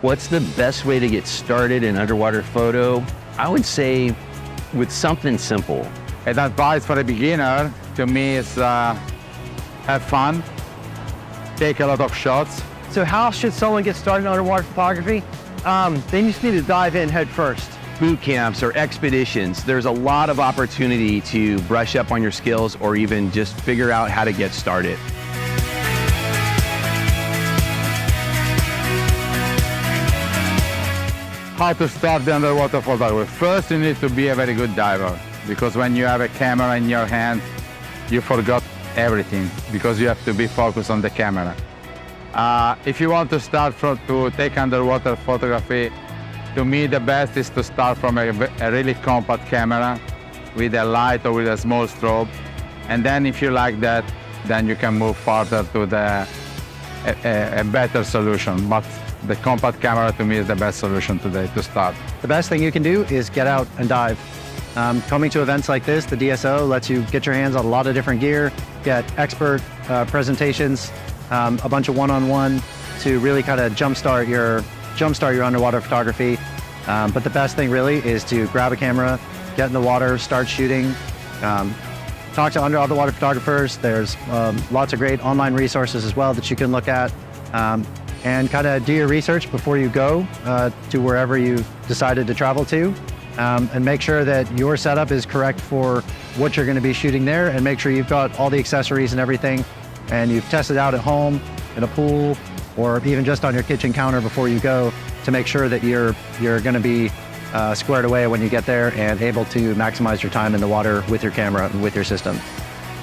What's the best way to get started in underwater photo? I would say with something simple. An advice for a beginner, to me, is have fun, take a lot of shots. So how should someone get started in underwater photography? They just need to dive in head first. Boot camps or expeditions, there's a lot of opportunity to brush up on your skills or even just figure out how to get started. How to start the underwater photography. First, you need to be a very good diver, because when you have a camera in your hand, you forgot everything, because you have to be focused on the camera. If you want to start to take underwater photography, to me the best is to start from a really compact camera with a light or with a small strobe. And then if you like that, then you can move further to a better solution. But the compact camera to me is the best solution today to start. The best thing you can do is get out and dive. Coming to events like this, the DSO lets you get your hands on a lot of different gear, get expert presentations, a bunch of one-on-one to really kind of jumpstart your underwater photography. But the best thing really is to grab a camera, get in the water, start shooting, talk to underwater photographers. There's lots of great online resources as well that you can look at, and kind of do your research before you go to wherever you decided to travel to, and make sure that your setup is correct for what you're going to be shooting there, and make sure you've got all the accessories and everything, and you've tested out at home, in a pool, or even just on your kitchen counter before you go, to make sure that you're going to be squared away when you get there and able to maximize your time in the water with your camera and with your system.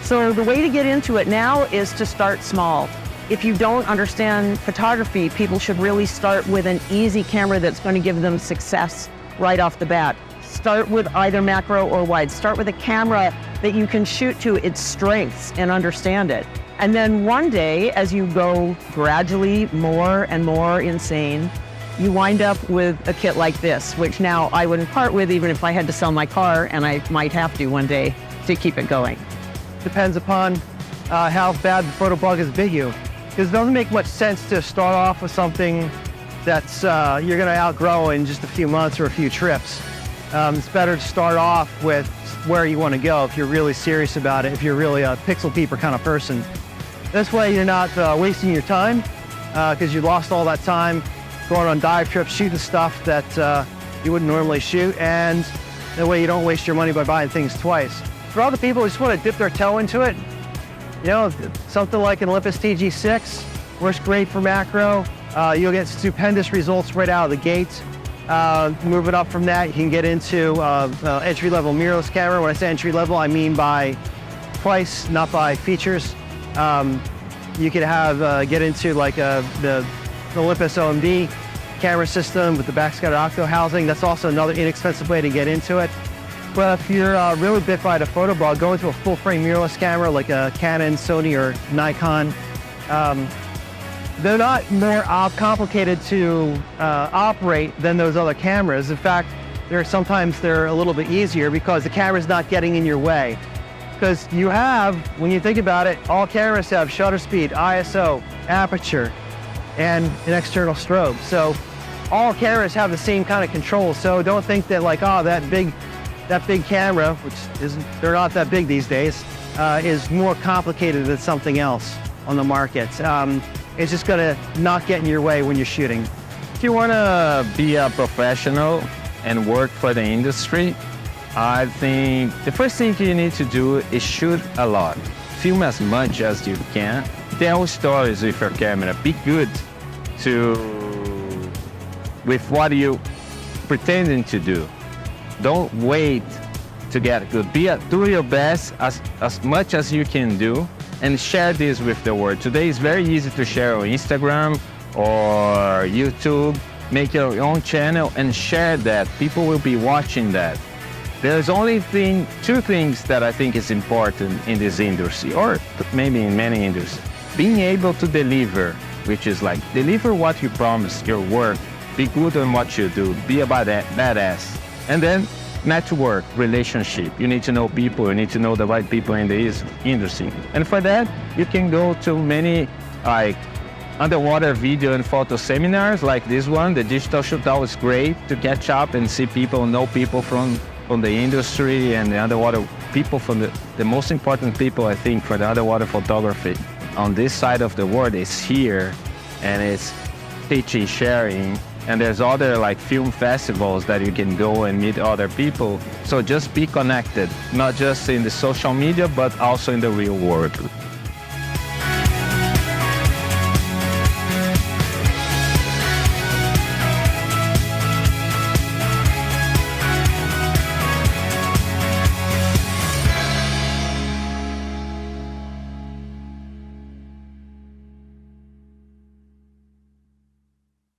So the way to get into it now is to start small. If you don't understand photography, people should really start with an easy camera that's going to give them success right off the bat. Start with either macro or wide. Start with a camera that you can shoot to its strengths and understand it. And then one day, as you go gradually more and more insane, you wind up with a kit like this, which now I wouldn't part with even if I had to sell my car, and I might have to one day to keep it going. Depends upon how bad the photo bug has bit you. Because it doesn't make much sense to start off with something that's you're going to outgrow in just a few months or a few trips. It's better to start off with where you want to go if you're really serious about it, if you're really a pixel peeper kind of person. This way you're not wasting your time, because you lost all that time going on dive trips, shooting stuff that you wouldn't normally shoot, and that way you don't waste your money by buying things twice. For all the people who just want to dip their toe into it, you know, something like an Olympus TG6 works great for macro. You'll get stupendous results right out of the gate. Moving up from that, you can get into entry-level mirrorless camera. When I say entry-level, I mean by price, not by features. You could have get into like the Olympus OMD camera system with the backscatter octo housing. That's also another inexpensive way to get into it. But if you're really bit by the photo bug, go into a full-frame mirrorless camera like a Canon, Sony, or Nikon. They're not more complicated to operate than those other cameras. In fact, sometimes they're a little bit easier because the camera's not getting in your way. Because you have, when you think about it, all cameras have shutter speed, ISO, aperture, and an external strobe. So all cameras have the same kind of control. So don't think that like, oh, that big camera, which they're not that big these days, is more complicated than something else on the market. It's just gonna not get in your way when you're shooting. If you wanna be a professional and work for the industry, I think the first thing you need to do is shoot a lot. Film as much as you can. Tell stories with your camera. Be good with what you pretending to do. Don't wait to get good. Do your best as much as you can do, and share this with the world. Today is very easy to share on Instagram or YouTube. Make your own channel and share that. People will be watching that. There's only two things that I think is important in this industry, or maybe in many industries. Being able to deliver, which is like deliver what you promise, your work, be good on what you do, be a badass. And then network, relationship. You need to know people, you need to know the right people in the industry. And for that, you can go to many underwater video and photo seminars like this one. The digital shootout was great to catch up and see people, know people from the industry and the underwater people from the most important people, I think, for the underwater photography on this side of the world is here, and it's teaching, sharing, and there's other like film festivals that you can go and meet other people. So just be connected, not just in the social media, but also in the real world.